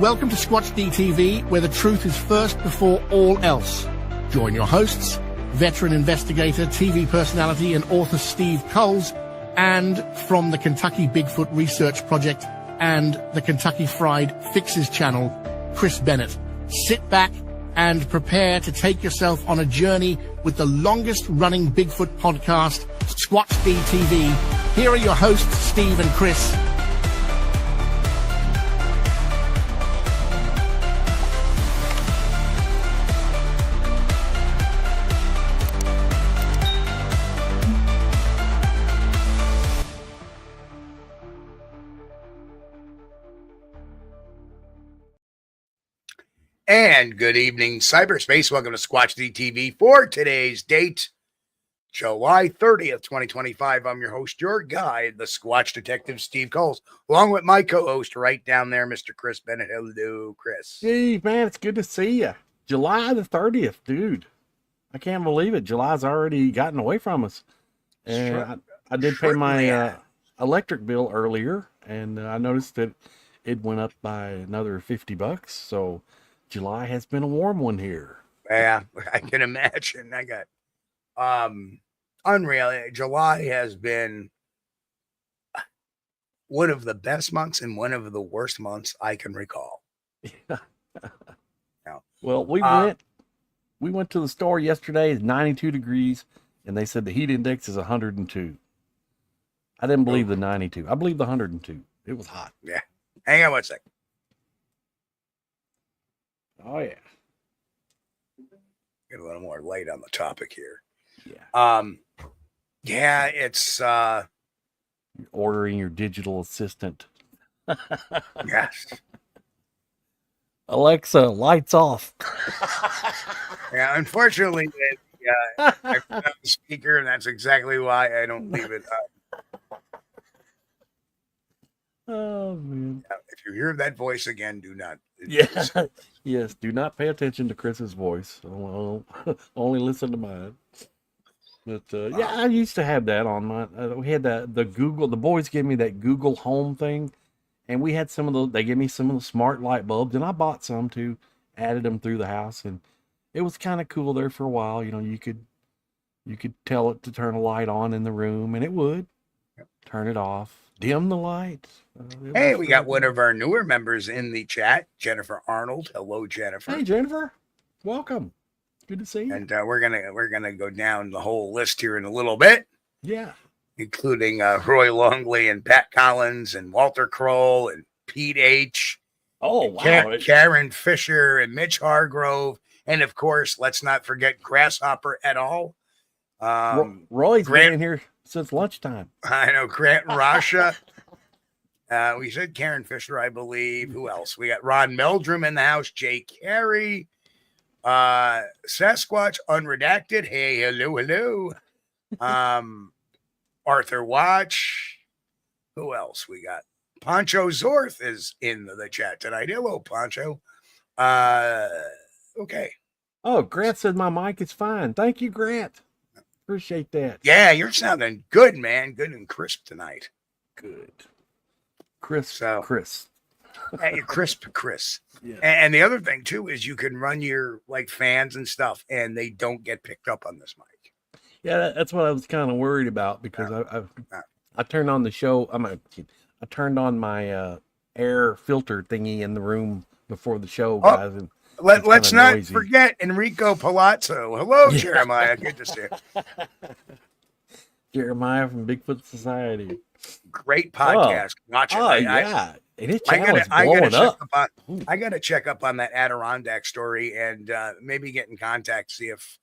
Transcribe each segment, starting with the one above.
Welcome to Squatch-D TV, where the truth is first before all else. Join your hosts, veteran investigator, TV personality, and author Steve Kulls, and from the Kentucky Bigfoot Research Project and the Kentucky Fried Fixes channel, Chris Bennett. Sit back and prepare to take yourself on a journey with the longest-running Bigfoot podcast, Squatch-D TV. Here are your hosts, Steve and Chris. And good evening, cyberspace. Welcome to Squatch-D TV for today's date, July 30th, 2025. I'm your host, your guide, the Squatch Detective, Steve Kulls, along with my co-host right down there, Mr. Chris Bennett. Hello, Chris. Steve, man, it's good to see you. July the 30th, dude. I can't believe it. July's already gotten away from us. And Sure. I did pay my electric bill earlier, and I noticed that it went up by another $50. So July has been a warm one here. Yeah, I can imagine. I got unreal. July has been one of the best months and one of the worst months I can recall. Yeah. No. Well, we went to the store yesterday. It's 92 degrees, and they said the heat index is 102. I didn't believe the 92. I believe the 102. It was hot. Yeah. Hang on one second. Oh yeah. Get a little more light on the topic here. Yeah. Yeah, it's You're ordering your digital assistant. yes. Alexa, lights off. Yeah, unfortunately, I forgot the speaker, and that's exactly why I don't leave it up. Oh man. If you hear that voice again, do not. Yeah. Yes, do not pay attention to Chris's voice. Only listen to mine. But yeah, I used to have that on my. We had the Google. The boys gave me that Google Home thing, and we had some of those. They gave me some of the smart light bulbs, and I bought some too. Added them through the house, and it was kind of cool there for a while. You know, you could tell it to turn a light on in the room, and it would turn it off, dim the lights. Hey, we got one of our newer members in the chat, Jennifer Arnold. Hello, Jennifer. Hey, Jennifer, welcome. Good to see you. And we're gonna go down the whole list here in a little bit. Yeah. Including Roy Longley and Pat Collins and Walter Kroll and Pete H. Oh, wow. Karen Fisher and Mitch Hargrove. And of course, let's not forget Grasshopper et al. Roy's been in here since lunchtime. I know, Grant and Rasha. We said Karen Fisher, I believe. Who else? We got Ron Meldrum in the house, Jay Carey, Sasquatch Unredacted. Hey, hello. Arthur Watch. Who else we got? Pancho Zorth is in the chat tonight. Hello, Pancho. Okay. Oh, Grant said my mic is fine. Thank you, Grant. Appreciate that. Yeah, you're sounding good, man. Good and crisp tonight. Good. Chris. Hey, you're crisp, Chris. Yeah. And the other thing too is you can run your like fans and stuff, and they don't get picked up on this mic. Yeah, that's what I was kind of worried about because I turned on the show. I turned on my air filter thingy in the room before the show, guys. And let's not forget Enrico Palazzo. Hello, Jeremiah. Good to see you. Jeremiah from Bigfoot Society. Great podcast. Watch it. Yeah. And his channel is blowing up. I got to check up on that Adirondack story and maybe get in contact, see if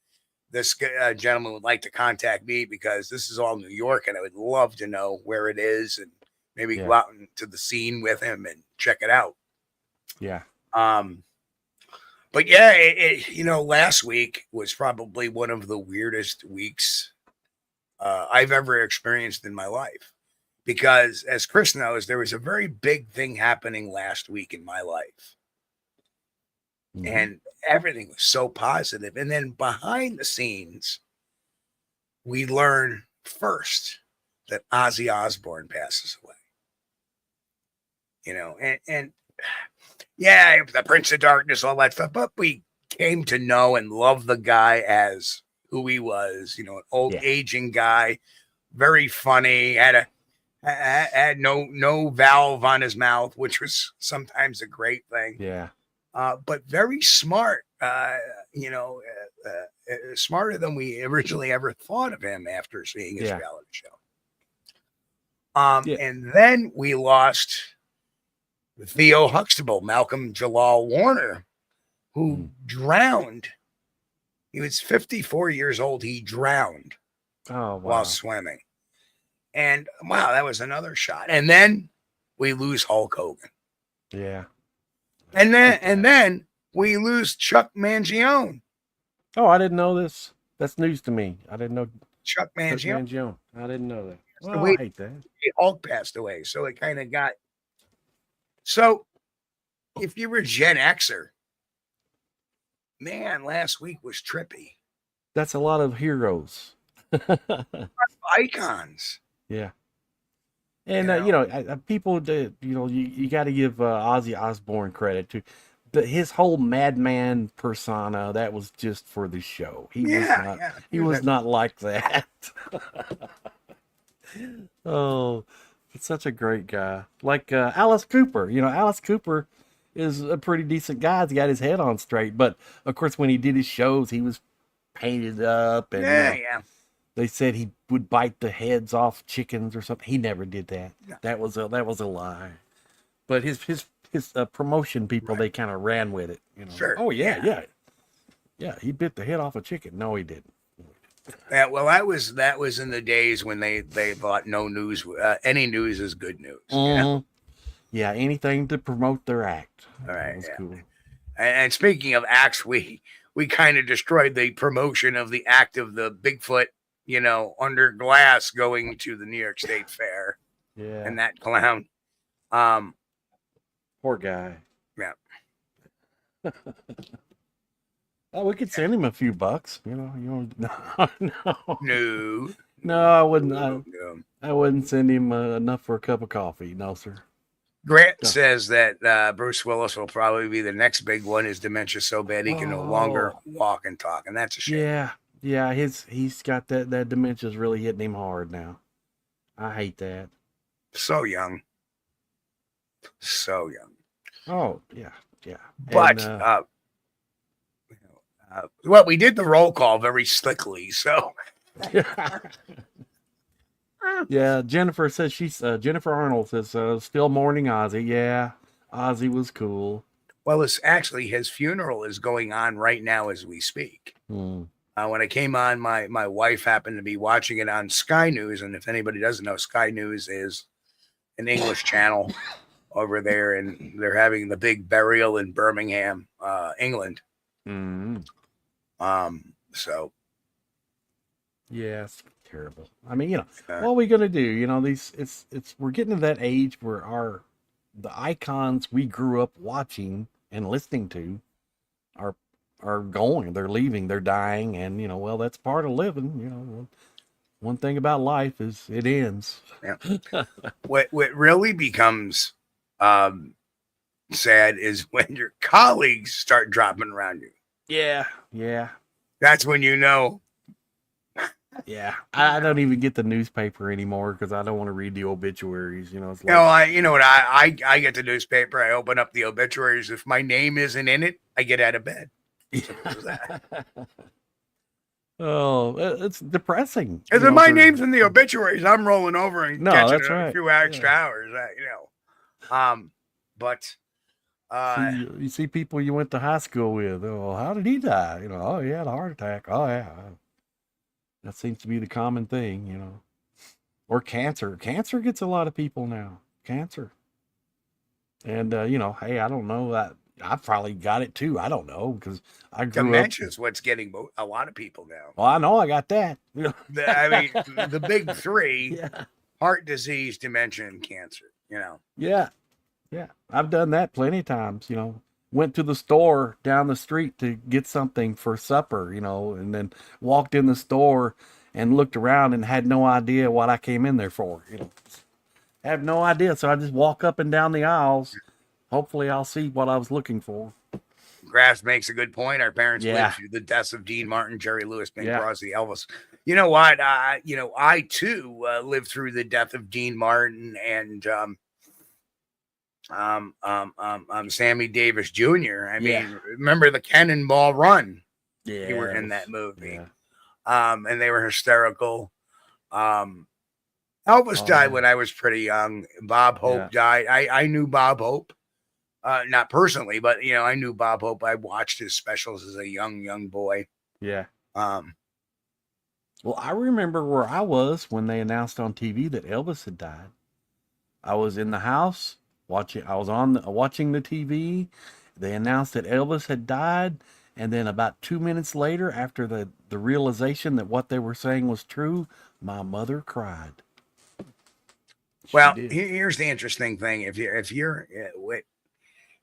this gentleman would like to contact me, because this is all New York and I would love to know where it is and maybe go out into the scene with him and check it out. Yeah. But yeah, last week was probably one of the weirdest weeks I've ever experienced in my life, because as Chris knows, there was a very big thing happening last week in my life. Mm-hmm. And everything was so positive. And then behind the scenes, we learn first that Ozzy Osbourne passes away. And yeah, the Prince of Darkness, all that stuff. But we came to know and love the guy as who he was. You know, an old aging guy, very funny. Had no valve on his mouth, which was sometimes a great thing. Yeah. But very smart. Smarter than we originally ever thought of him after seeing his reality show. And then we lost Theo Huxtable, Malcolm Jalal Warner, who drowned. He was 54 years old. He drowned while swimming. And wow, that was another shot. And then we lose Hulk Hogan. Yeah. And then we lose Chuck Mangione. Oh, I didn't know this. That's news to me. I didn't know Chuck Mangione. I didn't know that. Well, I hate that. Hulk passed away, so it kind of got. So, if you were Gen Xer, man, last week was trippy. That's a lot of heroes. Icons. Yeah. And, people, you got to give Ozzy Osbourne credit too. His whole madman persona, that was just for the show. He was not like that. Oh, it's such a great guy. Like Alice Cooper. Alice Cooper is a pretty decent guy. He's got his head on straight. But, of course, when he did his shows, he was painted up. And, they said he would bite the heads off chickens or something. He never did that. No. That was a lie. But his promotion people, they kind of ran with it. Sure. Oh yeah. He bit the head off a chicken. No, he didn't. Yeah, well, that was in the days when they thought no news, any news is good news. Mm-hmm. Yeah, anything to promote their act. All right, that was cool. And speaking of acts, we kind of destroyed the promotion of the act of the Bigfoot, under glass going to the New York State Fair. Yeah, and that clown. Poor guy. Yeah. Oh, we could send him a few bucks. No, I wouldn't. I wouldn't send him enough for a cup of coffee. No, sir. Grant says that Bruce Willis will probably be the next big one. His dementia so bad he can no longer walk and talk, and that's a shame. Yeah. He's got that dementia's really hitting him hard now. I hate that. So young. Oh yeah. But well, we did the roll call very slickly, so. Yeah, Jennifer says Jennifer Arnold says still mourning Ozzy. Yeah, Ozzy was cool. Well, his funeral is going on right now as we speak. When I came on, my wife happened to be watching it on Sky News, and if anybody doesn't know, Sky News is an English channel over there, and they're having the big burial in Birmingham, England. So. Yeah, it's terrible. I mean, what are we gonna do? We're getting to that age where the icons we grew up watching and listening to are going. They're leaving. They're dying, and that's part of living. One thing about life is it ends. Yeah. What really becomes sad is when your colleagues start dropping around you. Yeah. That's when you know. Yeah, I don't even get the newspaper anymore because I don't want to read the obituaries. It's like, I get the newspaper. I open up the obituaries. If my name isn't in it, I get out of bed. Oh, it's depressing. If my name's in the obituaries, I'm rolling over and catching a few extra hours. But you see people you went to high school with. Oh, how did he die? He had a heart attack. Oh yeah. That seems to be the common thing, or cancer. Cancer gets a lot of people now. Cancer. And, hey, I don't know that I probably got it too. I don't know because I grew Dementia is what's getting a lot of people now. Well, I know I got that. The big three, heart disease, dementia, and cancer, Yeah. I've done that plenty of times, Went to the store down the street to get something for supper, and then walked in the store and looked around and had no idea what I came in there for, I have no idea. So I just walk up and down the aisles hopefully I'll see what I was looking for. Grass makes a good point. Our parents Yeah. lived through the deaths of Dean Martin, Jerry Lewis, Bing Yeah. Crosby, Elvis. You know what? I too lived through the death of Dean Martin and Sammy Davis Jr. I mean, remember the Cannonball Run? Yeah, You were in that movie. Yeah. And they were hysterical. Elvis died when I was pretty young. Bob Hope died. I knew Bob Hope. Not personally, but I knew Bob Hope. I watched his specials as a young boy. Yeah. Well, I remember where I was when they announced on TV that Elvis had died. I was in the house watching. I was watching the TV. They announced that Elvis had died, and then about 2 minutes later, after the realization that what they were saying was true, my mother cried. Well, here's the interesting thing: if you're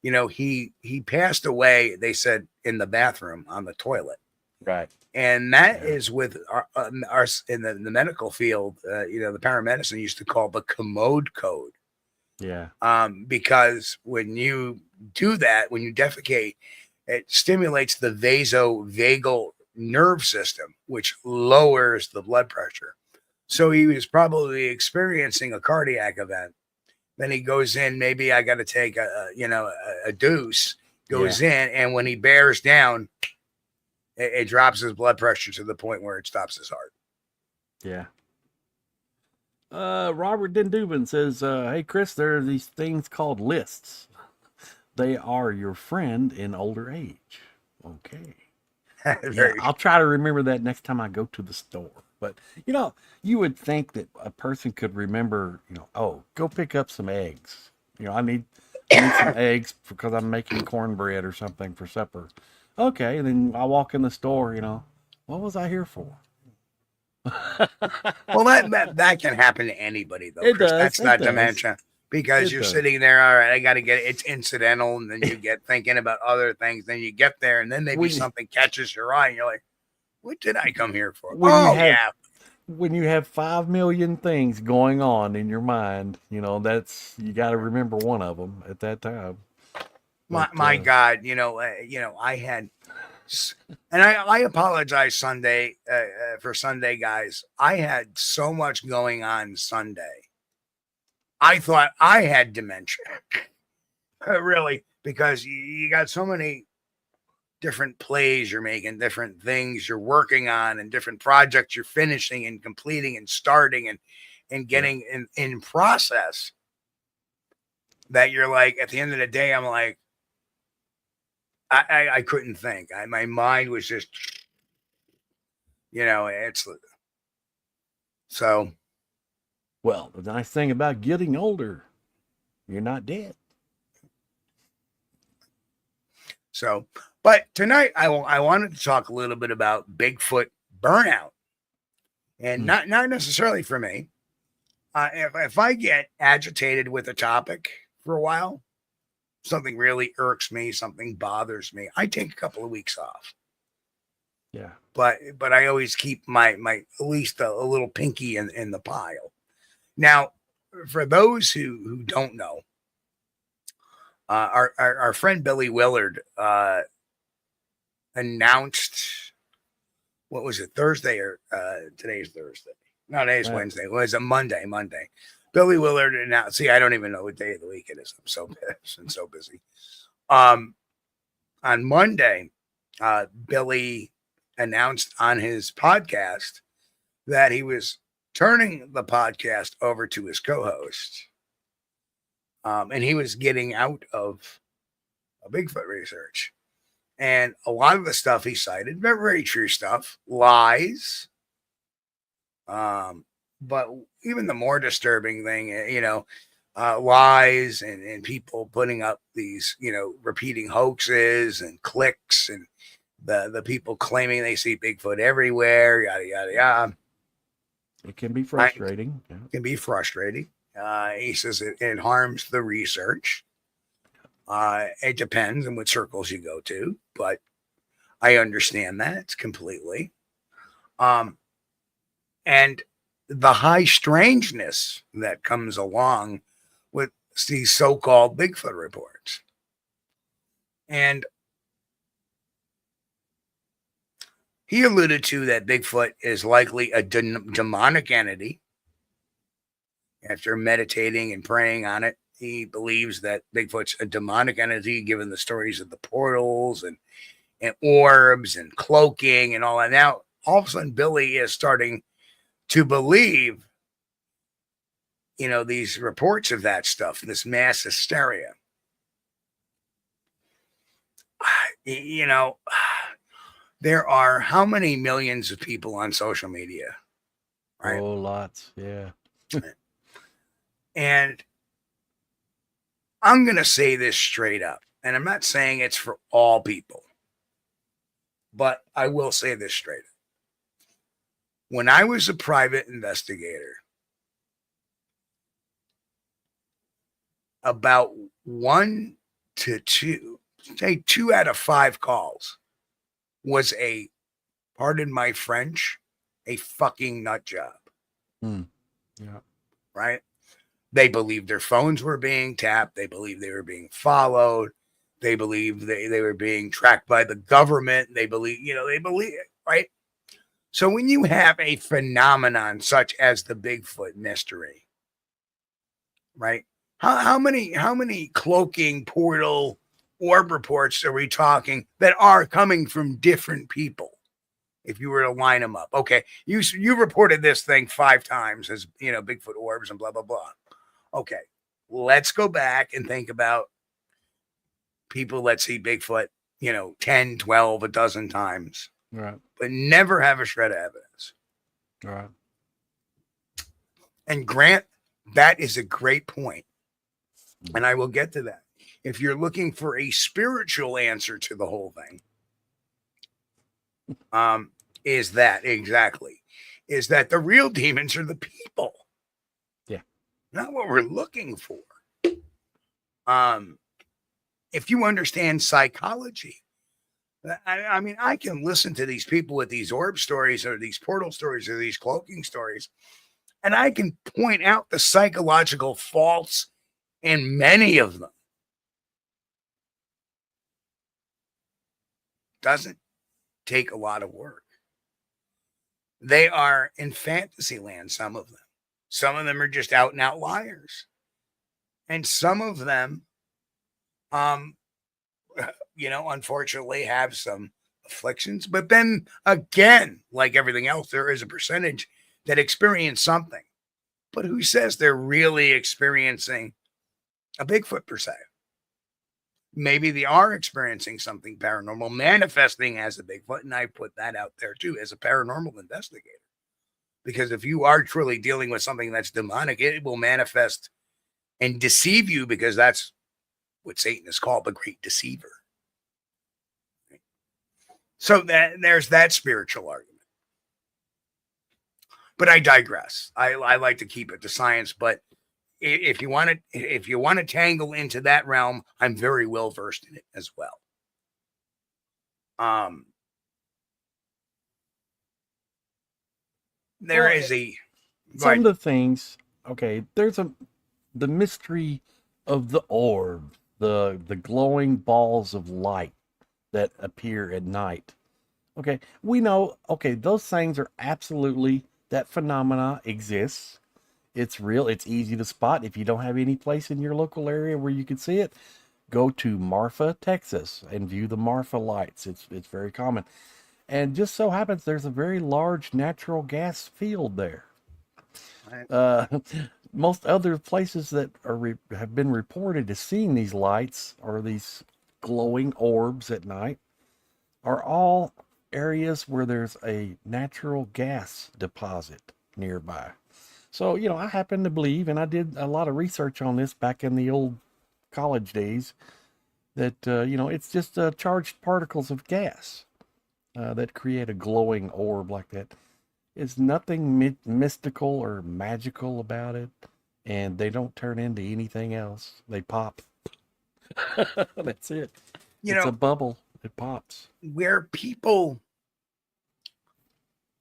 he passed away. They said in the bathroom on the toilet, right? And that is with our in the medical field. The paramedicine used to call the commode code. Yeah. Because when you do that, when you defecate, it stimulates the vasovagal nerve system, which lowers the blood pressure. So he was probably experiencing a cardiac event. Then he goes in, maybe I got to take a deuce, goes in, and when he bears down, it drops his blood pressure to the point where it stops his heart. Yeah. Robert Dendubin says, hey, Chris, there are these things called lists. They are your friend in older age. Okay. I'll try to remember that next time I go to the store. But, you would think that a person could remember, go pick up some eggs. I need some eggs because I'm making cornbread or something for supper. Okay, then I walk in the store, what was I here for? Well, that can happen to anybody, though. It does. That's not dementia. Because you're sitting there, all right, I got to get it. It's incidental, and then you get thinking about other things. Then you get there, and then maybe something catches your eye, and you're like, what did I come here for? When you have 5 million things going on in your mind, you got to remember one of them at that time. My God, I had, and I apologize Sunday for Sunday, guys. I had so much going on Sunday. I thought I had dementia, really, because you got so many different plays you're making, different things you're working on, and different projects you're finishing and completing and starting and getting in process, that you're like, at the end of the day, I'm like, I couldn't think. My mind was just, it's so. Well, the nice thing about getting older, you're not dead. So, but tonight I wanted to talk a little bit about Bigfoot burnout, and not necessarily for me. If I get agitated with a topic for a while, something really irks me, something bothers me, I take a couple of weeks off. Yeah. But I always keep my at least a little pinky in the pile. Now, for those who don't know, our friend Billy Willard announced, what was it, Thursday or today's Thursday? No, today's Wednesday. It was a Monday. Billy Willard announced. See, I don't even know what day of the week it is. I'm so pissed and so busy. On Monday, Billy announced on his podcast that he was turning the podcast over to his co-host. And he was getting out of a Bigfoot research. And a lot of the stuff he cited, very, very true stuff, lies. But even the more disturbing thing, lies and people putting up these, repeating hoaxes and clicks, and the people claiming they see Bigfoot everywhere, yada, yada, yada. It can be frustrating. It can be frustrating. He says it harms the research. It depends on what circles you go to, but I understand that completely. And the high strangeness that comes along with these so-called Bigfoot reports. And he alluded to that Bigfoot is likely a demonic entity. After meditating and praying on it, he believes that Bigfoot's a demonic entity, given the stories of the portals and orbs and cloaking and all that. Now, all of a sudden, Billy is starting to believe, these reports of that stuff, this mass hysteria. There are how many millions of people on social media? Right? Oh, lots. Yeah. And I'm going to say this straight up, and I'm not saying it's for all people, but I will say this straight up. When I was a private investigator, about 1 to 2, say 2 out of 5 calls was pardon my French, a fucking nut job. Yeah. Right? They believed their phones were being tapped. They believed they were being followed. They believed they were being tracked by the government. They believe it, right? So when you have a phenomenon such as the Bigfoot mystery, right? How many cloaking portal orb reports are we talking that are coming from different people? If you were to line them up, okay, you reported this thing 5 times as Bigfoot orbs and blah blah blah. Okay, let's go back and think about people that see Bigfoot, 10, 12, a dozen times, Right. but never have a shred of evidence. Right. And Grant, that is a great point. And I will get to that. If you're looking for a spiritual answer to the whole thing, is that the real demons are the people. Yeah. Not what we're looking for. If you understand psychology, I mean, I can listen to these people with these orb stories or these portal stories or these cloaking stories, and I can point out the psychological faults in many of them. Doesn't take a lot of work. They are in fantasy land, some of them. Some of them are just out and out liars. And some of them, unfortunately have some afflictions. But then again, like everything else, there is a percentage that experience something. But who says they're really experiencing a Bigfoot per se? Maybe they are experiencing something paranormal, manifesting as a Bigfoot. And I put that out there too, as a paranormal investigator. Because if you are truly dealing with something that's demonic, it will manifest and deceive you, because that's what Satan is called, the great deceiver. So there's that spiritual argument. But I digress. I like to keep it to science, but if you want to tangle into that realm, I'm very well versed in it as well. Some of the things. Okay, there's the mystery of the orb, the glowing balls of light that appear at night. Okay, we know. Okay, those things are absolutely, that phenomena exists. It's real. It's easy to spot. If you don't have any place in your local area where you can see it, go to Marfa, Texas, and view the Marfa lights. It's very common. And just so happens there's a very large natural gas field there. Most other places that have been reported as seeing these lights or these glowing orbs at night are all areas where there's a natural gas deposit nearby. So, I happen to believe, and I did a lot of research on this back in the old college days, that, it's just charged particles of gas that create a glowing orb like that. There's nothing mystical or magical about it, and they don't turn into anything else. They pop. That's it. It's a bubble. It pops. Where people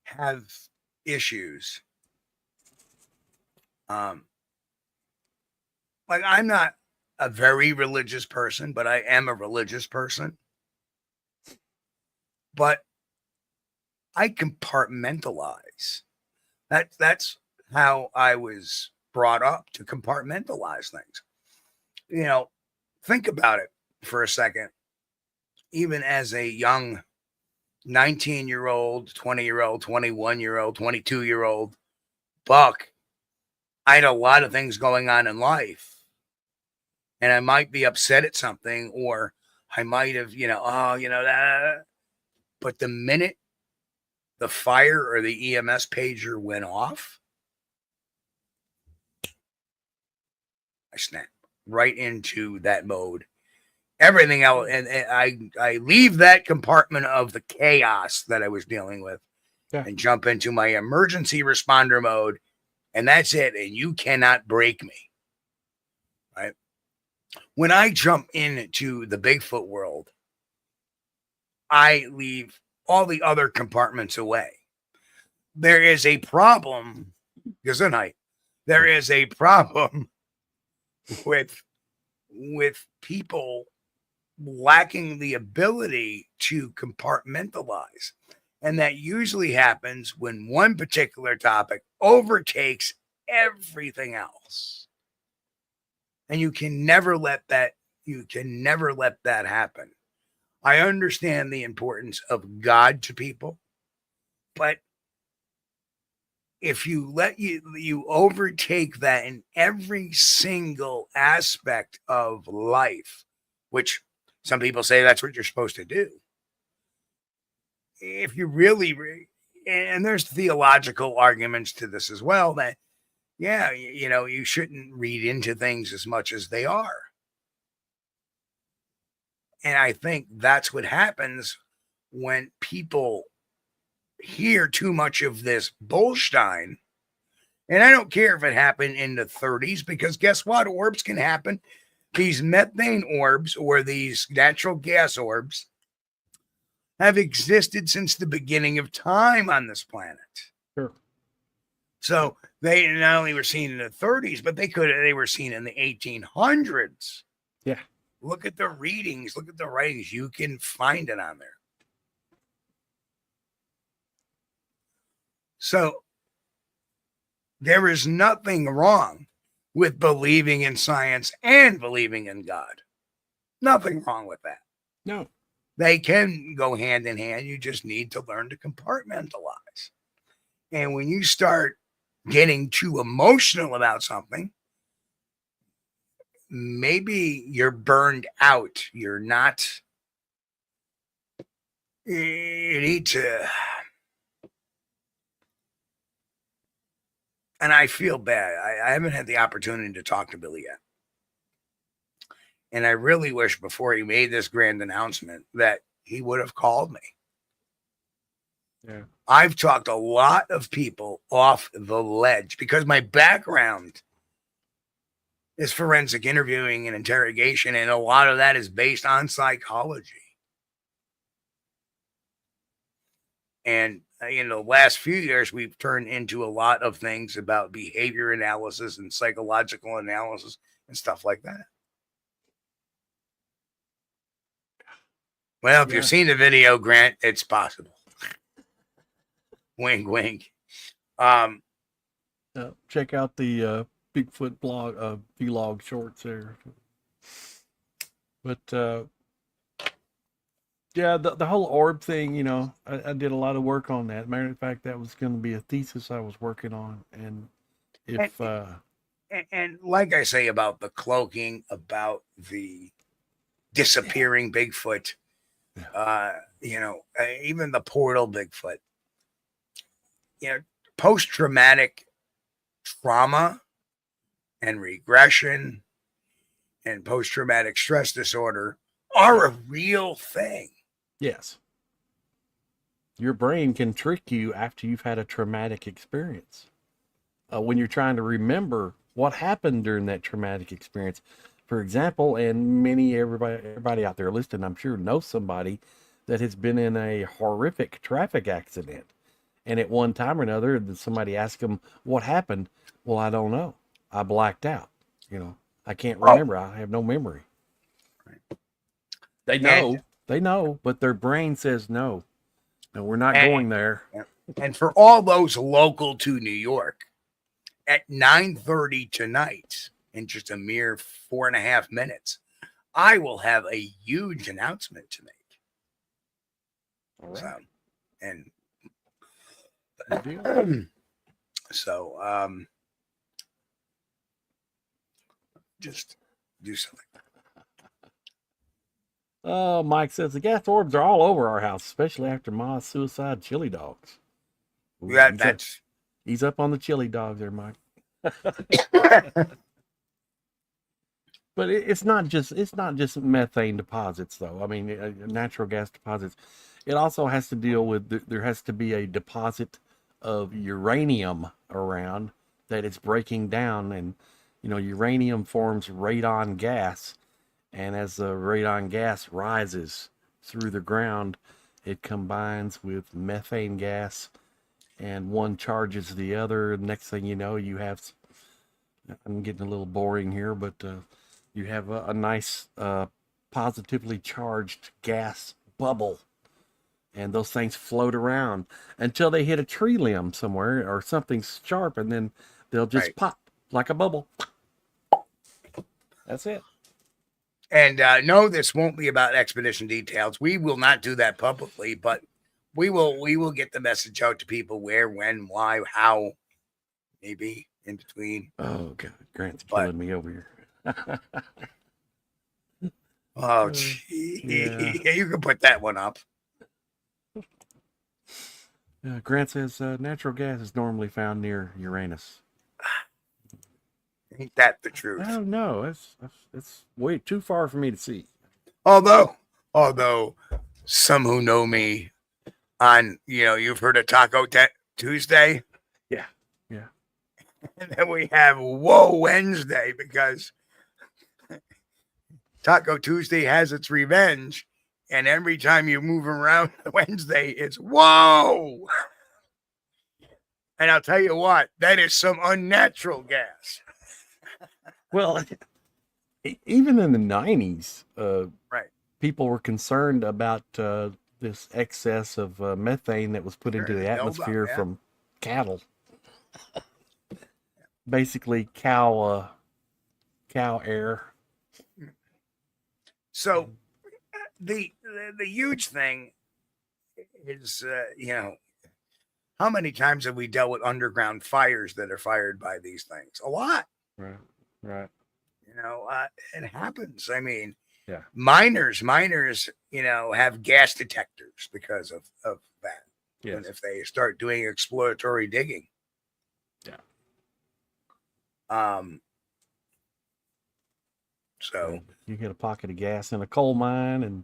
have issues, like I'm not a very religious person, but I am a religious person. But I compartmentalize. That's how I was brought up, to compartmentalize things. You know, think about it for a second. Even as a young 19-year-old, 20-year-old, 21-year-old, 22-year-old buck, I had a lot of things going on in life. And I might be upset at something, or I might have, that. But the minute the fire or the EMS pager went off, I snapped right into that mode. Everything else, and I leave that compartment of the chaos that I was dealing with, and jump into my emergency responder mode, and that's it. And you cannot break me, right? When I jump into the Bigfoot world, I leave all the other compartments away. There is a problem, Gesundheit. There is a problem with people lacking the ability to compartmentalize. And that usually happens when one particular topic overtakes everything else. And you can never let that happen. I understand the importance of God to people, but if you let you overtake that in every single aspect of life, which some people say that's what you're supposed to do. If you really, and there's theological arguments to this as well, that, you shouldn't read into things as much as they are. And I think that's what happens when people hear too much of this bullshine. And I don't care if it happened in the 30s, because guess what? Orbs can happen. These methane orbs, or these natural gas orbs, have existed since the beginning of time on this planet. Sure. So they not only were seen in the 30s, but they were seen in the 1800s. Yeah. Look at the readings, look at the writings. You can find it on there. So there is nothing wrong with believing in science and believing in God. Nothing wrong with that. No. They can go hand in hand. You just need to learn to compartmentalize. And when you start getting too emotional about something, maybe you're burned out. You're not. You need to. And I feel bad. I haven't had the opportunity to talk to Billy yet. And I really wish before he made this grand announcement that he would have called me. Yeah. I've talked a lot of people off the ledge because my background is forensic interviewing and interrogation, and a lot of that is based on psychology. And in the last few years, we've turned into a lot of things about behavior analysis and psychological analysis and stuff like that. Well, if you've seen the video, Grant, it's possible. Wink, wink. Check out the Bigfoot blog, vlog shorts there. But yeah, the whole orb thing, I did a lot of work on that. Matter of fact, that was going to be a thesis I was working on. And if and like I say about the cloaking, about the disappearing Bigfoot, even the portal Bigfoot, post-traumatic trauma and regression and post-traumatic stress disorder are a real thing. Yes. Your brain can trick you after you've had a traumatic experience. When you're trying to remember what happened during that traumatic experience. For example, and everybody out there listening, I'm sure knows somebody that has been in a horrific traffic accident. And at one time or another, somebody asked them what happened. Well, I don't know. I blacked out. I can't remember. I have no memory. Right. They know, but their brain says no. No, we're not going there. And for all those local to New York, at 9:30 tonight, in just a mere 4.5 minutes, I will have a huge announcement to make. All right. Just do something. Mike says the gas orbs are all over our house, especially after Ma's suicide chili dogs. Ooh, Yeah, he's up on the chili dogs there, Mike. But it's not just methane deposits, though. I mean, natural gas deposits. It also has to deal with there has to be a deposit of uranium around that it's breaking down, and uranium forms radon gas, and as the radon gas rises through the ground, it combines with methane gas, and one charges the other. Next thing you know, you have. I'm getting a little boring here, but you have a nice positively charged gas bubble, and those things float around until they hit a tree limb somewhere or something sharp, and then they'll just pop like a bubble. That's it. And no, this won't be about expedition details. We will not do that publicly, but we will get the message out to people where, when, why, how, maybe in between. Oh God, Grant's killing me over here. Oh, gee. Yeah, you can put that one up. Grant says natural gas is normally found near Uranus. Ain't that the truth? I don't know. It's way too far for me to see. Although some who know me on, you've heard of Taco Tuesday. Yeah. And then we have Whoa Wednesday, because Taco Tuesday has its revenge, and every time you move around Wednesday, it's whoa. And I'll tell you what, that is some unnatural gas. Well, even in the 90s, people were concerned about this excess of methane that was put into the atmosphere from cattle. Basically, cow air. So the huge thing is, how many times have we dealt with underground fires that are fired by these things? A lot. Right. It happens. I mean, yeah. Miners, have gas detectors because of that. Yes. And if they start doing exploratory digging. Yeah. So you get a pocket of gas in a coal mine, and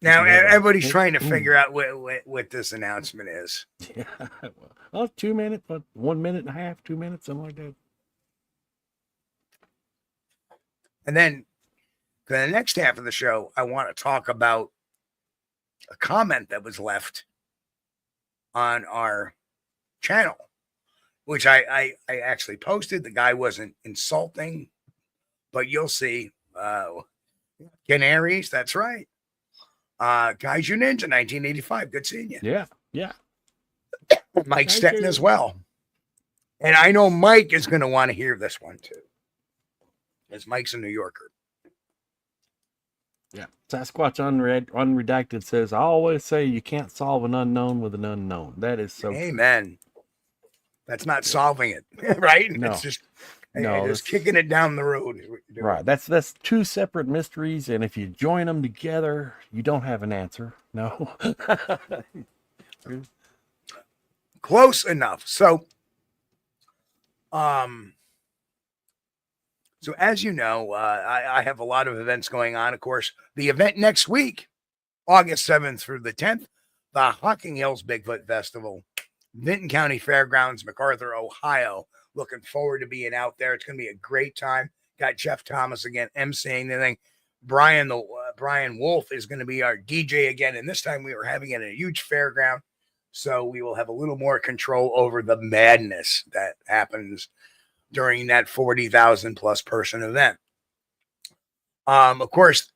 now everybody's trying to figure out what this announcement is. Yeah. Well, 2 minutes, but 1 minute and a half, 2 minutes, something like that. And then for the next half of the show, I want to talk about a comment that was left on our channel, which I actually posted. The guy wasn't insulting, but you'll see. Canaries, that's right. Kaiju Ninja, 1985. Good seeing you. Yeah. Mike Stetton as well. And I know Mike is going to want to hear this one too, as Mike's a New Yorker. Yeah. Sasquatch Unredacted says, I always say you can't solve an unknown with an unknown. That is so Amen. That's not solving it, right? No. It's just kicking it down the road. Right. That's two separate mysteries, and if you join them together, you don't have an answer. No. Close enough. So as you know, I have a lot of events going on. Of course, the event next week, August 7th through the 10th, the Hocking Hills Bigfoot Festival, Vinton County Fairgrounds, MacArthur, Ohio. Looking forward to being out there. It's going to be a great time. Got Jeff Thomas again emceeing the thing. Brian Wolf is going to be our DJ again, and this time we were having it at a huge fairground, so we will have a little more control over the madness that happens during that 40,000 plus person event. Of course,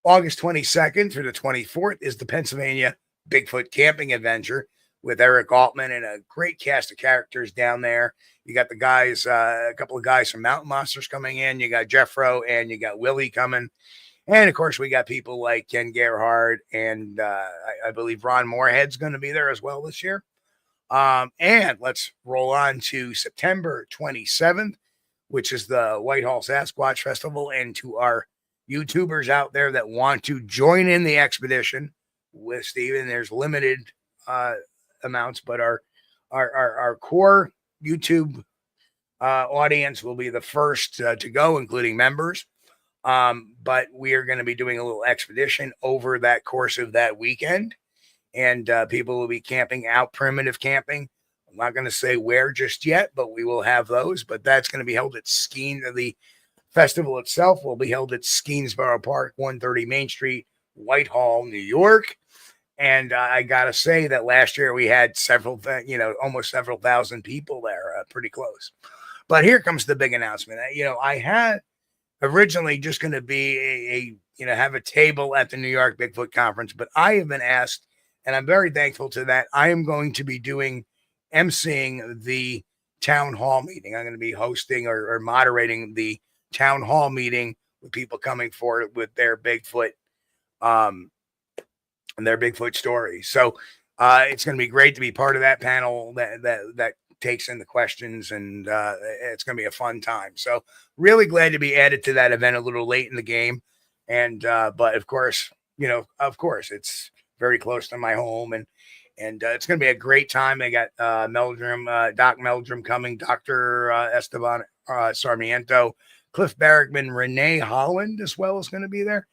August 22nd through the 24th is the Pennsylvania Bigfoot Camping Adventure with Eric Altman and a great cast of characters down there. You got the guys, a couple of guys from Mountain Monsters coming in. You got Jeffro and you got Willie coming. And of course, we got people like Ken Gerhard and I believe Ron Moorhead's going to be there as well this year. And let's roll on to September 27th, which is the Whitehall Sasquatch Festival. And to our YouTubers out there that want to join in the expedition with Steven, there's limited amounts, but our core YouTube audience will be the first to go, including members. But we are going to be doing a little expedition over that course of that weekend, and people will be camping out, primitive camping. I'm not going to say where just yet, but we will have those. But that's going to be held at the festival itself will be held at Skeensboro Park, 130 Main Street, Whitehall, New York. And I got to say that last year we had almost several thousand people there, pretty close. But here comes the big announcement. I had originally just going to be have a table at the New York Bigfoot Conference, but I have been asked, and I'm very thankful to that. I am going to be emceeing the town hall meeting. I'm going to be hosting or moderating the town hall meeting with people coming forward with their Bigfoot and their Bigfoot story. So it's going to be great to be part of that panel that takes in the questions, and it's going to be a fun time. So really glad to be added to that event a little late in the game. And but of course, it's very close to my home, and it's going to be a great time. They got Doc Meldrum coming, Dr. Esteban Sarmiento, Cliff Barrickman, Renee Holland as well is going to be there.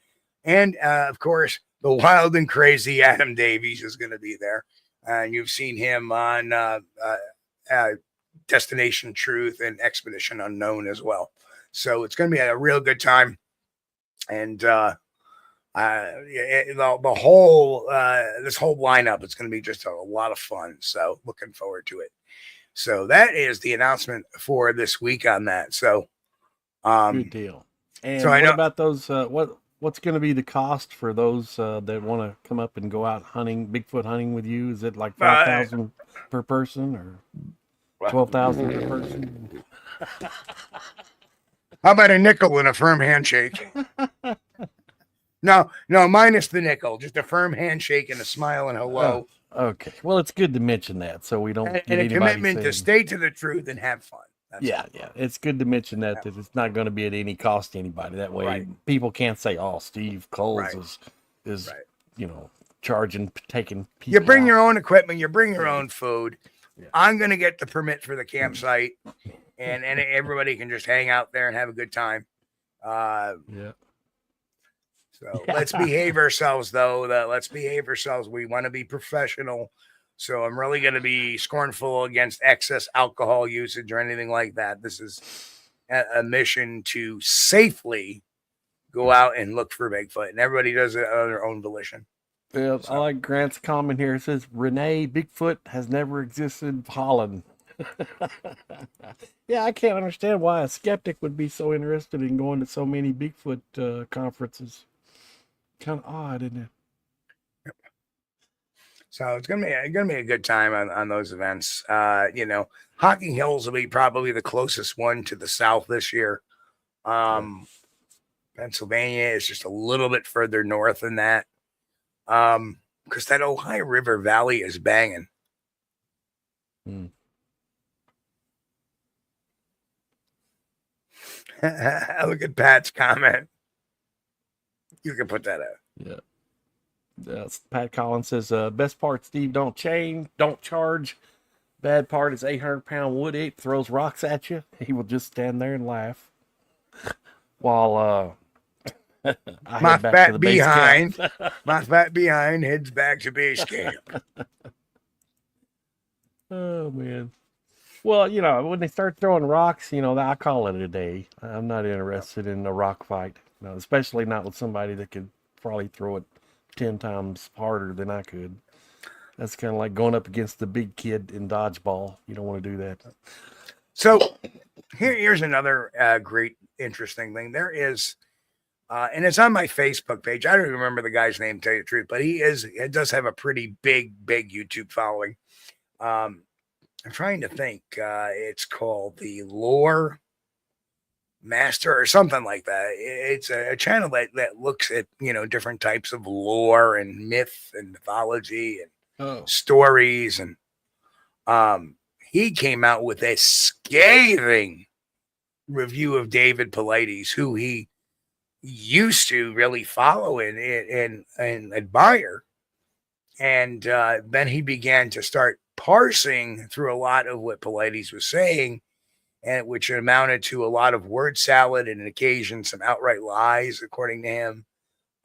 And of course, the wild and crazy Adam Davies is going to be there. And you've seen him on Destination Truth and Expedition Unknown as well. So it's going to be a real good time. And the whole this whole lineup, it's going to be just a lot of fun. So looking forward to it. So that is the announcement for this week on that. So good deal. And so what about those? What's going to be the cost for those that want to come up and go out hunting, Bigfoot hunting with you? Is it like $5,000 per person or $12,000 per person? How about a nickel and a firm handshake? No, minus the nickel. Just a firm handshake and a smile and hello. Oh, okay. Well, it's good to mention that so we don't and a commitment to stay to the truth and have fun. Yeah. It's good to mention that it's not going to be at any cost to anybody. That way, people can't say, "Oh, Steve Kulls is charging, taking people." You bring your own equipment. You bring your own food. Yeah. I'm going to get the permit for the campsite, and everybody can just hang out there and have a good time. So let's behave ourselves, though. Let's behave ourselves. We want to be professional. So I'm really going to be scornful against excess alcohol usage or anything like that. This is a mission to safely go out and look for Bigfoot, and everybody does it on their own volition. Yeah, I like Grant's comment here. It says, Renee, Bigfoot has never existed in Holland. Yeah, I can't understand why a skeptic would be so interested in going to so many Bigfoot conferences. Kind of odd, isn't it? So it's gonna be a good time on those events. Hocking Hills will be probably the closest one to the south this year. Pennsylvania is just a little bit further north than that. Because that Ohio River Valley is banging. Mm. Look at Pat's comment. You can put that out. Yeah. Pat Collins says, best part, Steve, don't charge. Bad part is 800-pound wood ape throws rocks at you. He will just stand there and laugh. While my fat behind heads back to base camp. Oh, man. Well, when they start throwing rocks, I call it a day. I'm not interested in a rock fight. No, especially not with somebody that could probably throw it 10 times harder than I could. That's kind of like going up against the big kid in dodgeball. You don't want to do that. So here's another great, interesting thing. There is And it's on my Facebook page. I don't even remember the guy's name, to tell you the truth, but it does have a pretty big YouTube following. I'm trying to think. It's called the Lore Master or something like that. It's a channel that looks at, different types of lore and myth and mythology and stories. And he came out with a scathing review of David Paulides, who he used to really follow and admire. And then he began to start parsing through a lot of what Paulides was saying, and which amounted to a lot of word salad and on occasion some outright lies, according to him.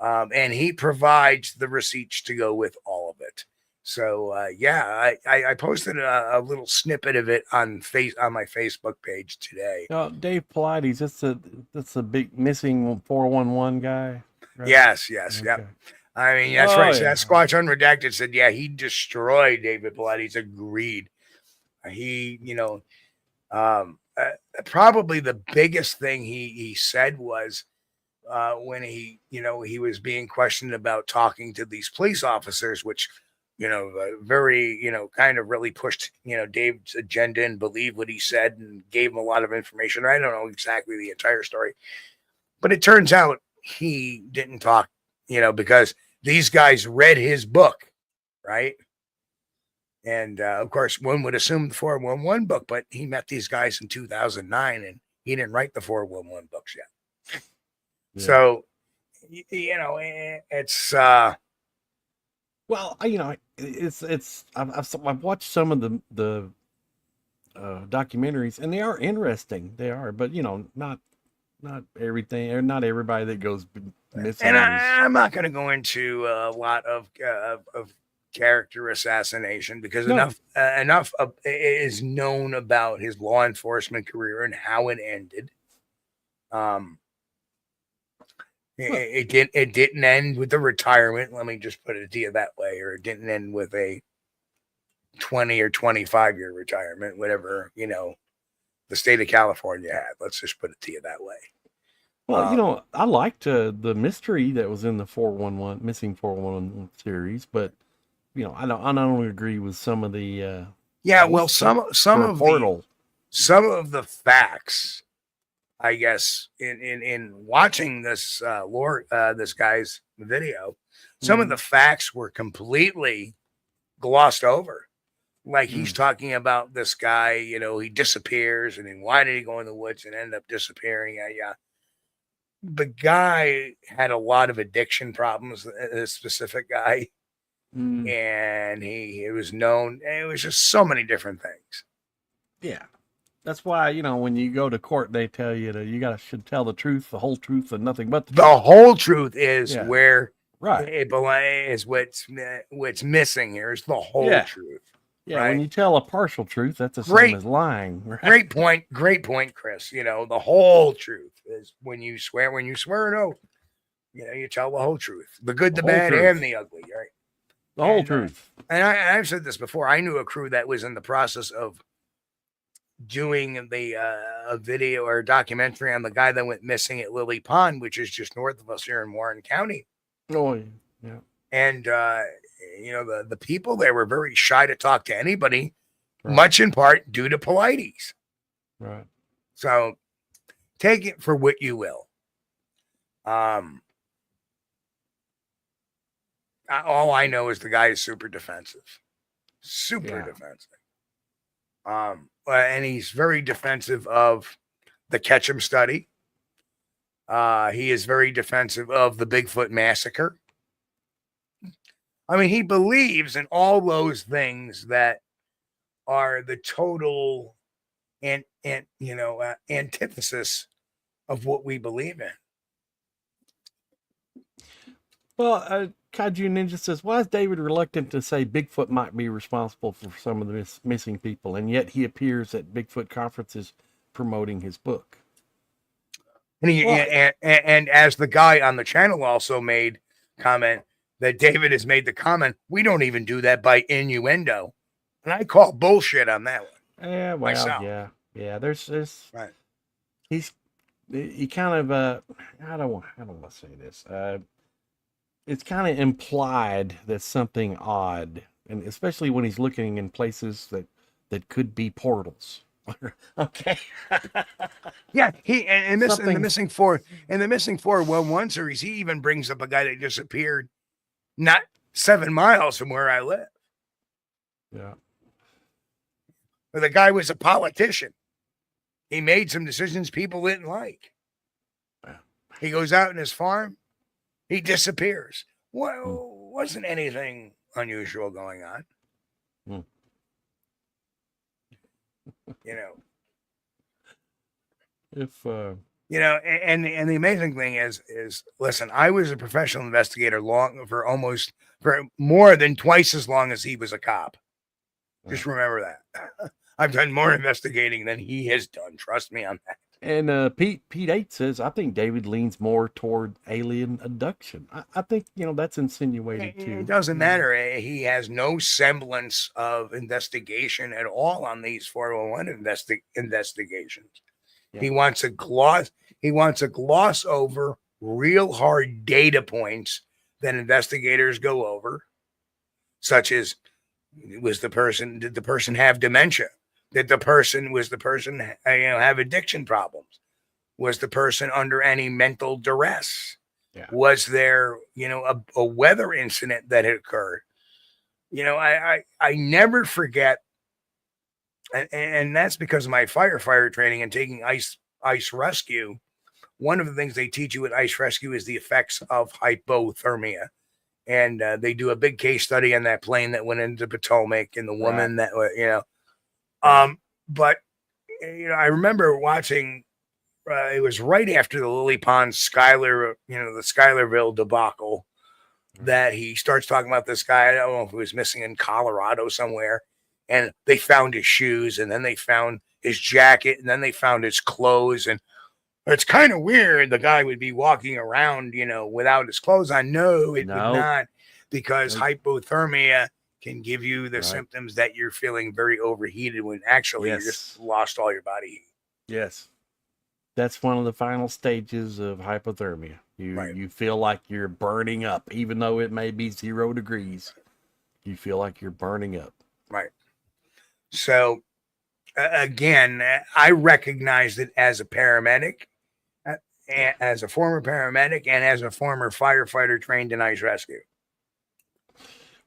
And he provides the receipts to go with all of it. So I posted a little snippet of it on my Facebook page today. Dave Paulides, that's a big missing 411 guy. Right? Yes, okay. Yep. I mean, that's right. Yeah. Sasquatch Unredacted said, yeah, he destroyed David Paulides. Agreed. He, probably the biggest thing he said was when he was being questioned about talking to these police officers, which, very, kind of really pushed, Dave's agenda and believed what he said and gave him a lot of information. I don't know exactly the entire story, but it turns out he didn't talk, because these guys read his book, right? And of course, one would assume the 411 book, but he met these guys in 2009 and he didn't write the 411 books yet. Yeah. So, it's well, it's I've watched some of the documentaries, and they are interesting. They are, but not everything, or not everybody that goes missing. And I'm not going to go into a lot of character assassination because enough is known about his law enforcement career and how it ended. It didn't end with the retirement. Let me just put it to you that way. Or it didn't end with a 20 or 25 year retirement, whatever, the state of California had. Let's just put it to you that way. Well, I liked the mystery that was in the 411 missing 411 series, but I don't agree with some of the some of the facts, I guess, in watching this this guy's video, some of the facts were completely glossed over. Like he's talking about this guy, he disappears, and then why did he go in the woods and end up disappearing? The guy had a lot of addiction problems, this specific guy. And it was known. It was just so many different things. Yeah. That's why, when you go to court, they tell you that you should tell the truth, the whole truth, and nothing but the truth. The whole truth is where right. It is what's missing here is the whole truth. Yeah, right? When you tell a partial truth, that's the same as lying. Right? Great point, Chris. The whole truth is when you swear an oath, you tell the whole truth, the good, the bad, and the ugly, right? The whole truth. And I've said this before. I knew a crew that was in the process of doing a video or a documentary on the guy that went missing at Lily Pond, which is just north of us here in Warren County. Oh, yeah. And, the people there were very shy to talk to anybody, much in part due to Paulides. Right. So take it for what you will. All I know is the guy is super defensive. Defensive. And he's very defensive of the Ketchum study. He is very defensive of the Bigfoot massacre. I mean, he believes in all those things that are the total antithesis of what we believe in. Well, Kaiju Ninja says, why is David reluctant to say Bigfoot might be responsible for some of the missing people, and yet he appears at Bigfoot conferences promoting his book? And as the guy on the channel also made comment, that David has made the comment, we don't even do that by innuendo. And I call bullshit on that one. Yeah, well, myself. Yeah. There's right. He's you kind of I don't want to say this. It's kind of implied that something odd, and especially when he's looking in places that could be portals. Okay. Yeah, and this in the Something's- missing 411 series, he even brings up a guy that disappeared not 7 miles from where I live. Yeah. But the guy was a politician. He made some decisions people didn't like. Yeah. He goes out in his farm, he disappears. Well, wasn't anything unusual going on. You know. If You know, and the amazing thing is listen, I was a professional investigator for more than twice as long as he was a cop. Just remember that. I've done more investigating than he has done. Trust me on that. And Pete 8 says, I think David leans more toward alien abduction. I think, that's insinuated too. It doesn't matter. He has no semblance of investigation at all on these 401 investigations. Yeah. He wants a gloss over real hard data points that investigators go over, such as did the person have dementia? Did the person have addiction problems? Was the person under any mental duress? Yeah. Was there, a weather incident that had occurred? I never forget, and that's because of my firefighter training and taking ice rescue. One of the things they teach you at ice rescue is the effects of hypothermia. And they do a big case study on that plane that went into Potomac and the woman that, but I remember watching, it was right after the Lily Pond the Schuylerville debacle that he starts talking about this guy. I don't know if he was missing in Colorado somewhere, and they found his shoes, and then they found his jacket, and then they found his clothes. And it's kind of weird. The guy would be walking around, without his clothes on. No, it would not, because hypothermia can give you the symptoms that you're feeling very overheated when actually you just lost all your body heat. Yes. That's one of the final stages of hypothermia. You feel like you're burning up, even though it may be 0 degrees. You feel like you're burning up. Right. So, again, I recognized it as a paramedic, as a former paramedic, and as a former firefighter trained in ice rescue.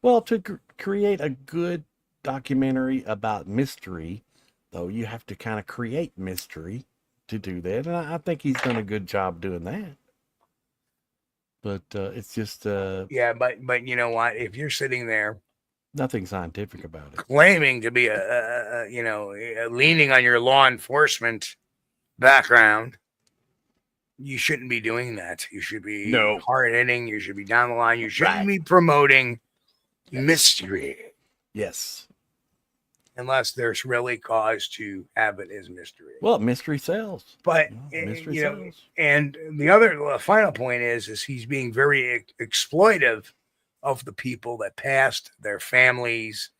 Well, to create a good documentary about mystery, though, you have to kind of create mystery to do that. And I think he's done a good job doing that. But it's just... yeah, but you know what? If you're sitting there... Nothing scientific about it. Claiming to be leaning on your law enforcement background, you shouldn't be doing that. You should be hard hitting. You should be down the line. You shouldn't be promoting mystery. Yes. Unless there's really cause to have it as mystery. Well, mystery sells. But, sells. And the other final point is he's being very exploitive of the people that passed, their families,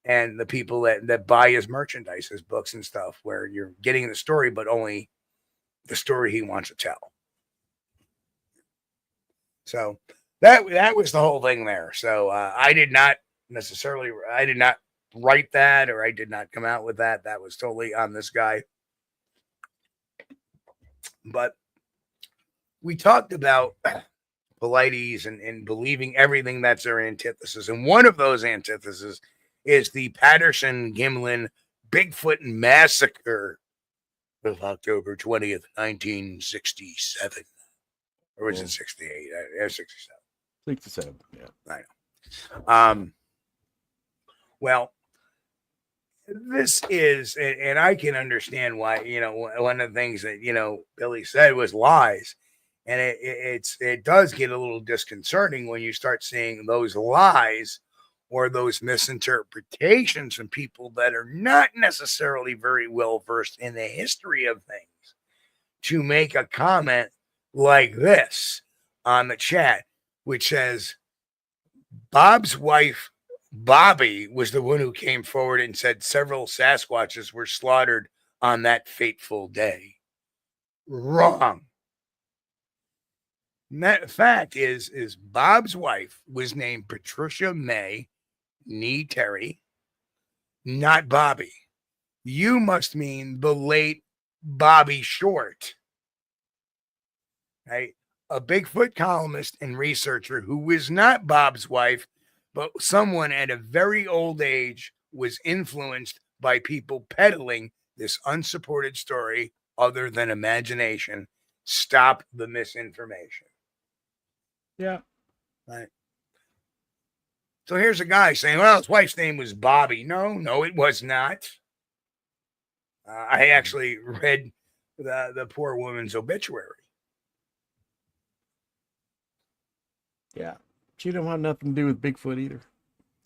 and the people that buy his merchandise, his books and stuff, where you're getting the story, but only the story he wants to tell. So that was the whole thing there. So I did not write that, or I did not come out with that. That was totally on this guy. But we talked about Polites and believing everything that's their antithesis. And one of those antitheses is the Patterson-Gimlin Bigfoot Massacre of October 20th, 1967. Or was it 68? 67. 67, yeah. I know. Well, this is, and I can understand why, one of the things that, Billy said was lies. And it does get a little disconcerting when you start seeing those lies or those misinterpretations from people that are not necessarily very well versed in the history of things to make a comment like this on the chat, which says, Bob's wife, Bobby, was the one who came forward and said several Sasquatches were slaughtered on that fateful day. Wrong. That fact is Bob's wife was named Patricia May Nee Terry, not Bobby. You must mean the late Bobby Short, right? A Bigfoot columnist and researcher who was not Bob's wife, but someone at a very old age was influenced by people peddling this unsupported story other than imagination. Stop the misinformation. Yeah. Right. So here's a guy saying, well, his wife's name was Bobby. No, it was not. I actually read the poor woman's obituary. Yeah. She didn't want nothing to do with Bigfoot either.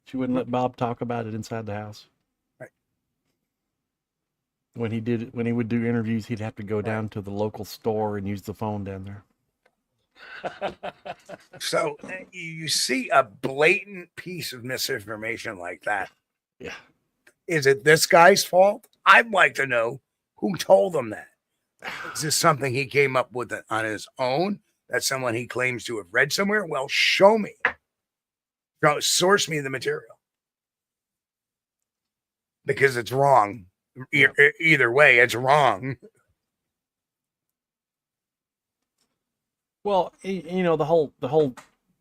She wouldn't let Bob talk about it inside the house. Right. When he would do interviews, he'd have to go down to the local store and use the phone down there. So you see a blatant piece of misinformation like that. Yeah. Is it this guy's fault? I'd like to know who told him that. Is this something he came up with on his own? That's someone he claims to have read somewhere? Well, show me. Source me the material. Because it's wrong. Either way, it's wrong. Well, you know, the whole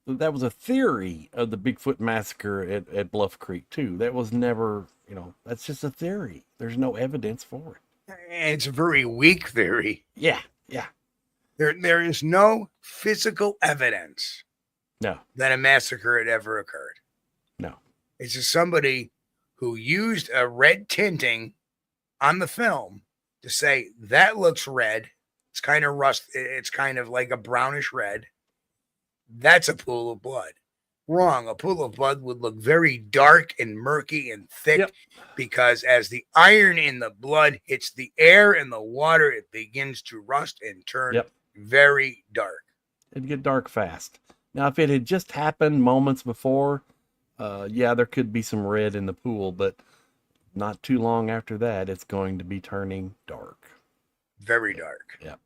that was a theory of the Bigfoot massacre at Bluff Creek too. That was never, you know, that's just a theory. There's no evidence for it. It's a very weak theory. Yeah. There is no physical evidence No. that a massacre had ever occurred. No. It's just somebody who used a red tinting on the film to say that looks red. It's kind of rust. It's kind of like a brownish red. That's a pool of blood. Wrong. A pool of blood would look very dark and murky and thick because as the iron in the blood hits the air and the water, it begins to rust and turn very dark. It'd get dark fast. Now, if it had just happened moments before, there could be some red in the pool, but not too long after that, it's going to be turning dark. Very dark. Yep.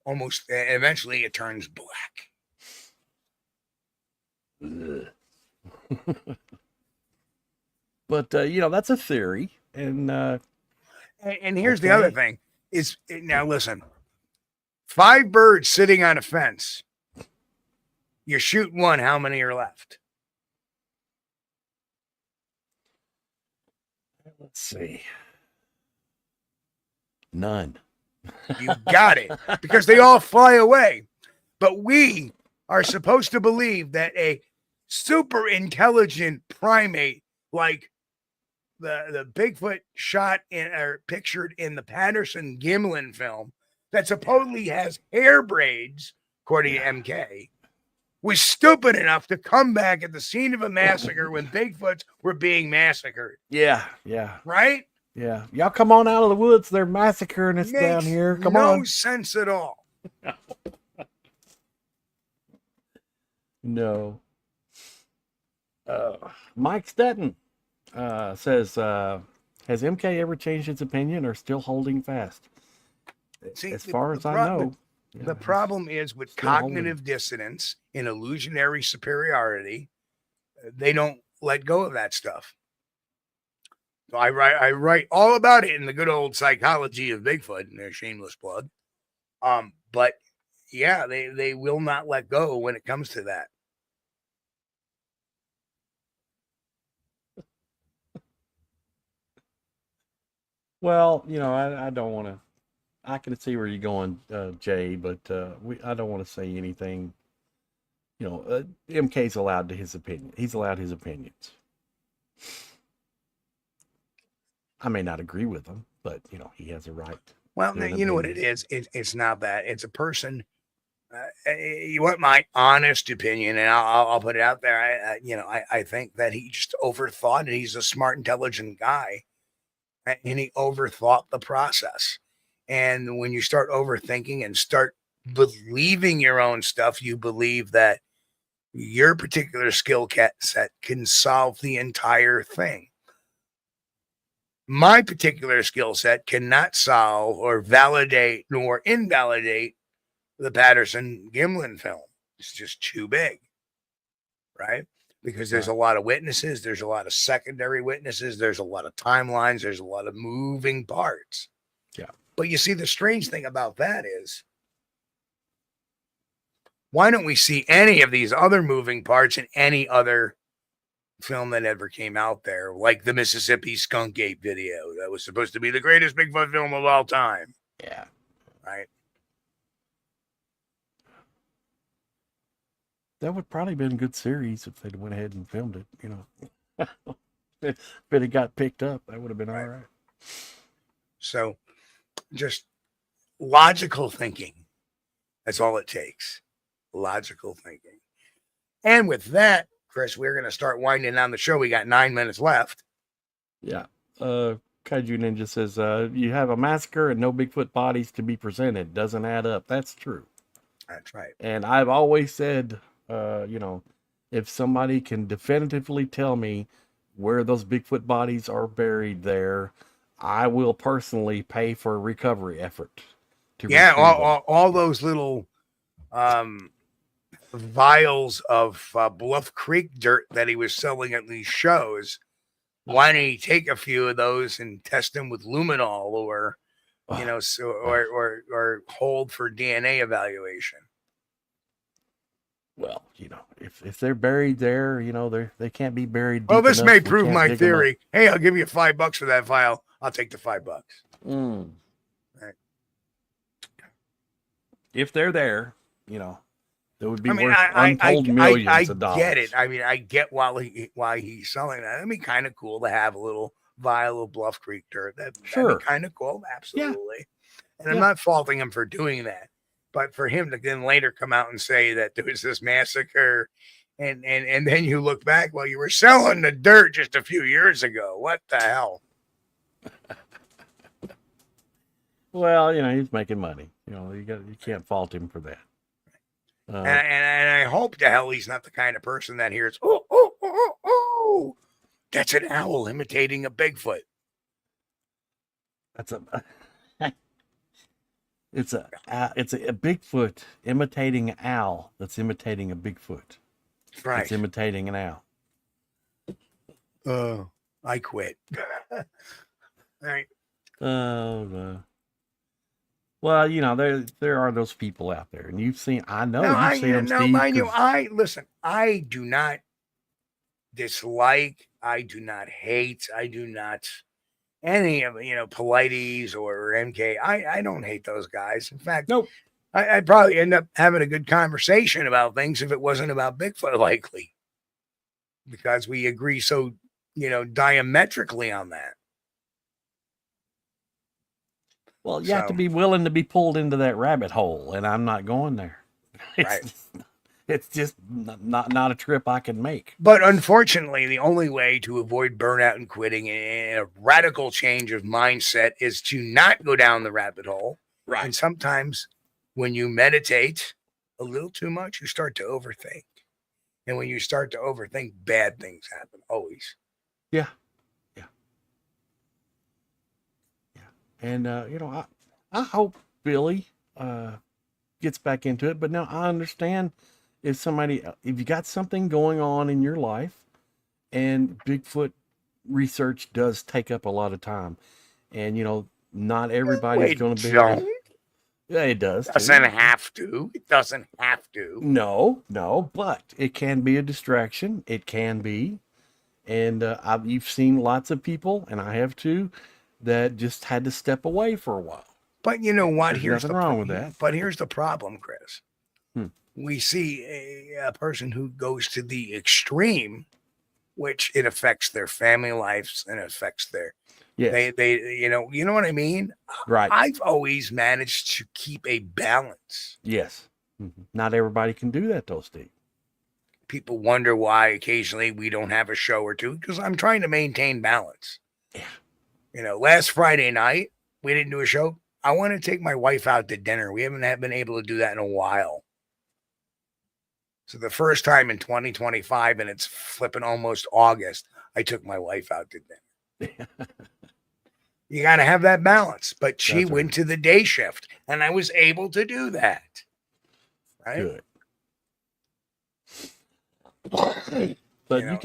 Almost, eventually it turns black. But, that's a theory. And here's the other thing is, now listen, 5 birds sitting on a fence. You shoot one, how many are left? Let's see. None. You got it. Because they all fly away. But we are supposed to believe that a super intelligent primate like the Bigfoot shot in or pictured in the Patterson Gimlin film that supposedly has hair braids, according to MK, was stupid enough to come back at the scene of a massacre when Bigfoots were being massacred. Yeah. Right? Yeah. Y'all come on out of the woods. They're massacring us down here. Come on. No sense at all. No. Mike Stetton says, has MK ever changed its opinion or still holding fast? See, as far as I know. The problem is with cognitive dissonance and illusionary superiority, they don't let go of that stuff. So I write all about it in the good old Psychology of Bigfoot and their shameless plug. But yeah, they will not let go when it comes to that. Well, I don't want to. I can see where you're going, Jay, but I don't want to say anything. MK's allowed his opinion. He's allowed his opinions. I may not agree with him, but he has a right. Well, you know what it is? It's not that. It's a person. You want my honest opinion, and I'll put it out there. I think that he just overthought it. He's a smart, intelligent guy, and he overthought the process. And when you start overthinking and start believing your own stuff, you believe that your particular skill set can solve the entire thing. my particular skill set cannot solve or validate nor invalidate the Patterson Gimlin film. It's just too big, right? Because there's a lot of witnesses, there's a lot of secondary witnesses, there's a lot of timelines, there's a lot of moving parts. Yeah. But you see, the strange thing about that is, why don't we see any of these other moving parts in any other film that ever came out there, like the Mississippi Skunk Gate video that was supposed to be the greatest Bigfoot film of all time? Yeah. Right. That would probably been a good series if they'd went ahead and filmed it, you know. If it had got picked up, that would have been all right. So just logical thinking. That's all it takes. Logical thinking. And with that, Chris, we're going to start winding down the show. We got 9 minutes left. Yeah. Kaiju Ninja says, you have a massacre and no Bigfoot bodies to be presented. Doesn't add up. That's true. That's right. And I've always said, you know, if somebody can definitively tell me where those Bigfoot bodies are buried there, I will personally pay for a recovery effort. All those little vials of Bluff Creek dirt that he was selling at these shows. Why don't he take a few of those and test them with luminol, or you know, or hold for DNA evaluation? Well, you know, if they're buried there, you know, they can't be buried. Well, this may prove my theory. Hey, I'll give you $5 for that file. I'll take the $5. Right. If they're there, you know, it would be worth untold millions of dollars. I get it. I mean, I get why he's selling that. It'd be kind of cool to have a little vial of Bluff Creek dirt. That'd be kind of cool. Absolutely. Yeah. And I'm not faulting him for doing that. But for him to then later come out and say that there was this massacre, and then you look back, well, you were selling the dirt just a few years ago. What the hell? Well, you know, he's making money. You know, you can't fault him for that. And I hope to hell he's not the kind of person that hears, oh, that's an owl imitating a Bigfoot. That's It's a Bigfoot imitating an owl that's imitating a Bigfoot. Right. It's imitating an owl. I quit. All right. Well, you know, there are those people out there, and you've seen. I know you've seen them. No, mind you, listen. I do not dislike. I do not hate. I do not. Any of Polites or MK, I don't hate those guys. In fact, nope. I'd probably end up having a good conversation about things if it wasn't about Bigfoot, likely, because we agree so diametrically on that. Well, you have to be willing to be pulled into that rabbit hole, and I'm not going there. It's just not a trip I can make. But unfortunately, the only way to avoid burnout and quitting and a radical change of mindset is to not go down the rabbit hole. Right. And sometimes when you meditate a little too much, you start to overthink. And when you start to overthink, bad things happen, always. Yeah. And, I hope Billy gets back into it. But now I understand if you got something going on in your life, and Bigfoot research does take up a lot of time. And, not everybody's going to be. Yeah, it does. It doesn't have to. It doesn't have to. No, but it can be a distraction. It can be. And you've seen lots of people, and I have too, that just had to step away for a while. But you know what? There's nothing wrong with that. But here's the problem, Chris. We see a person who goes to the extreme, which it affects their family lives and it affects their. Yes. They you know what I mean? Right. I've always managed to keep a balance. Yes. Not everybody can do that, though, Steve. People wonder why occasionally we don't have a show or two, because I'm trying to maintain balance. Yeah. Last Friday night, we didn't do a show. I want to take my wife out to dinner. We haven't been able to do that in a while. So the first time in 2025, and it's flipping almost August, I took my wife out to dinner. You got to have that balance. But she That's went to the day shift, and I was able to do that. Right? Good. But you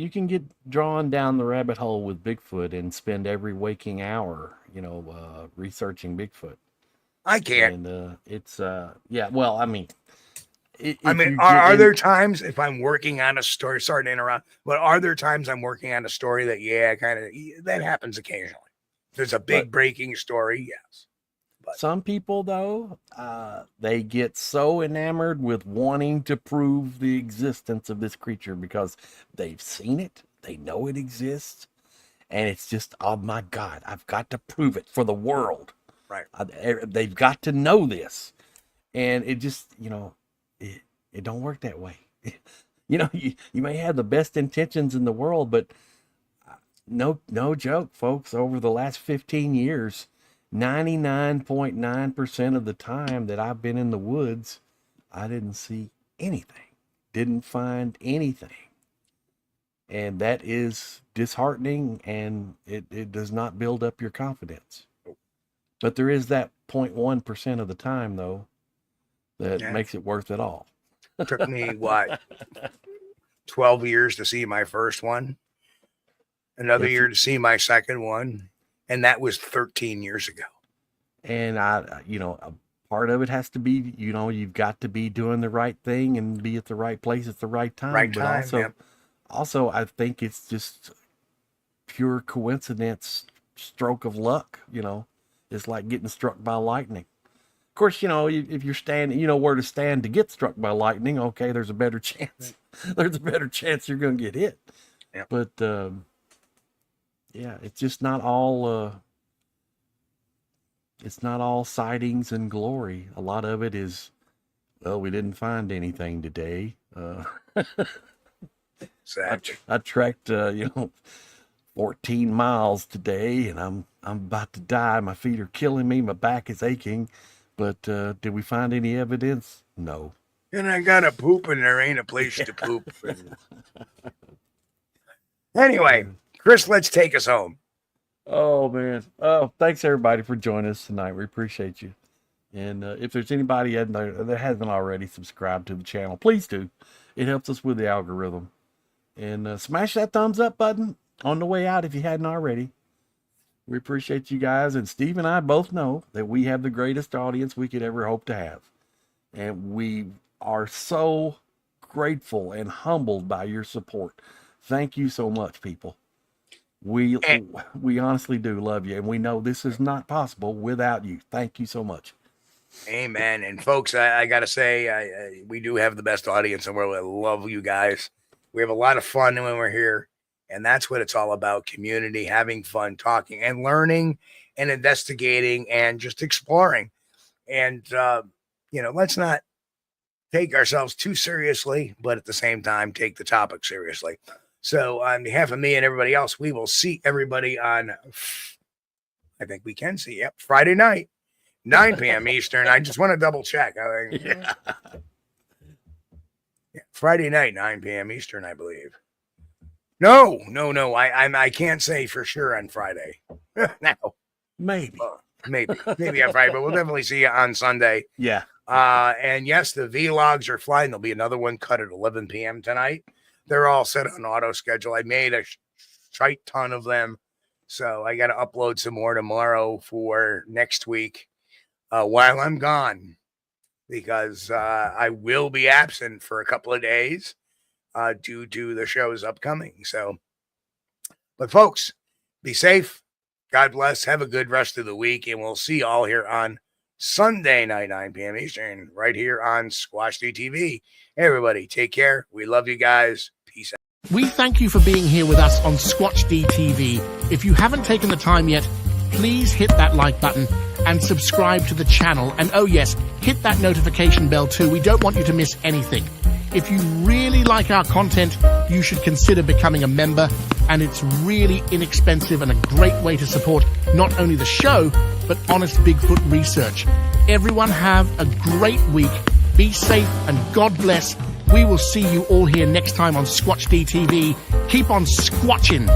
can get drawn down the rabbit hole with Bigfoot and spend every waking hour, researching Bigfoot. I can't. And it's yeah. Well, I mean, are there times if I'm working on a story? Sorry to interrupt, but are there times I'm working on a story that that happens occasionally? There's a big breaking story, yes. But some people, though, they get so enamored with wanting to prove the existence of this creature because they've seen it, they know it exists, and it's just, oh my God, I've got to prove it for the world. Right. They've got to know this. And it just, it don't work that way. You may have the best intentions in the world, but no joke, folks, over the last 15 years, 99.9% of the time that I've been in the woods, I didn't see anything, didn't find anything. And that is disheartening, and it does not build up your confidence. But there is that 0.1% of the time, though, that makes it worth it all. It took me, 12 years to see my first one, another year to see my second one, and that was 13 years ago. And a part of it has to be, you've got to be doing the right thing and be at the right place at the right time. Right time, also, I think it's just pure coincidence, stroke of luck, It's like getting struck by lightning. Of course, if you're standing, where to stand to get struck by lightning, okay, there's a better chance. There's a better chance you're going to get hit. Yeah. But, it's just not all, it's not all sightings and glory. A lot of it is, well, we didn't find anything today. Exactly. I trekked, 14 miles today, and I'm about to die. My feet are killing me. My back is aching. But did we find any evidence? No. And I got to poop, and there ain't a place to poop. Anyway, Chris, let's take us home. Oh, man. Oh, thanks, everybody, for joining us tonight. We appreciate you. And if there's anybody that hasn't already subscribed to the channel, please do. It helps us with the algorithm. And smash that thumbs up button on the way out if you hadn't already. We appreciate you guys. And Steve and I both know that we have the greatest audience we could ever hope to have. And we are so grateful and humbled by your support. Thank you so much, people. We honestly do love you. And we know this is not possible without you. Thank you so much. Amen. And folks, I got to say, we do have the best audience in the world. I love you guys. We have a lot of fun when we're here. And that's what it's all about. Community, having fun, talking and learning and investigating and just exploring. And, let's not take ourselves too seriously, but at the same time, take the topic seriously. So on behalf of me and everybody else, we will see everybody on, I think we can see, Friday night, 9 p.m. Eastern. I just want to double check. Friday night, 9 p.m. Eastern, I believe. No. I can't say for sure on Friday. Now, maybe on Friday, but we'll definitely see you on Sunday. Yeah. And yes, the vlogs are flying. There'll be another one cut at 11 p.m. tonight. They're all set on auto schedule. I made a shite ton of them, so I got to upload some more tomorrow for next week while I'm gone, because I will be absent for a couple of days. Due to the show's upcoming. So, but folks, be safe. God bless. Have a good rest of the week. And we'll see you all here on Sunday night, 9 p.m. Eastern, right here on Squatch-D TV. Hey, everybody, take care. We love you guys. Peace out. We thank you for being here with us on Squatch-D TV. If you haven't taken the time yet, please hit that like button and subscribe to the channel. And oh yes, hit that notification bell too. We don't want you to miss anything. If you really like our content, you should consider becoming a member, and it's really inexpensive and a great way to support not only the show, but honest Bigfoot research. Everyone have a great week. Be safe and God bless. We will see you all here next time on Squatch-D TV. Keep on squatching.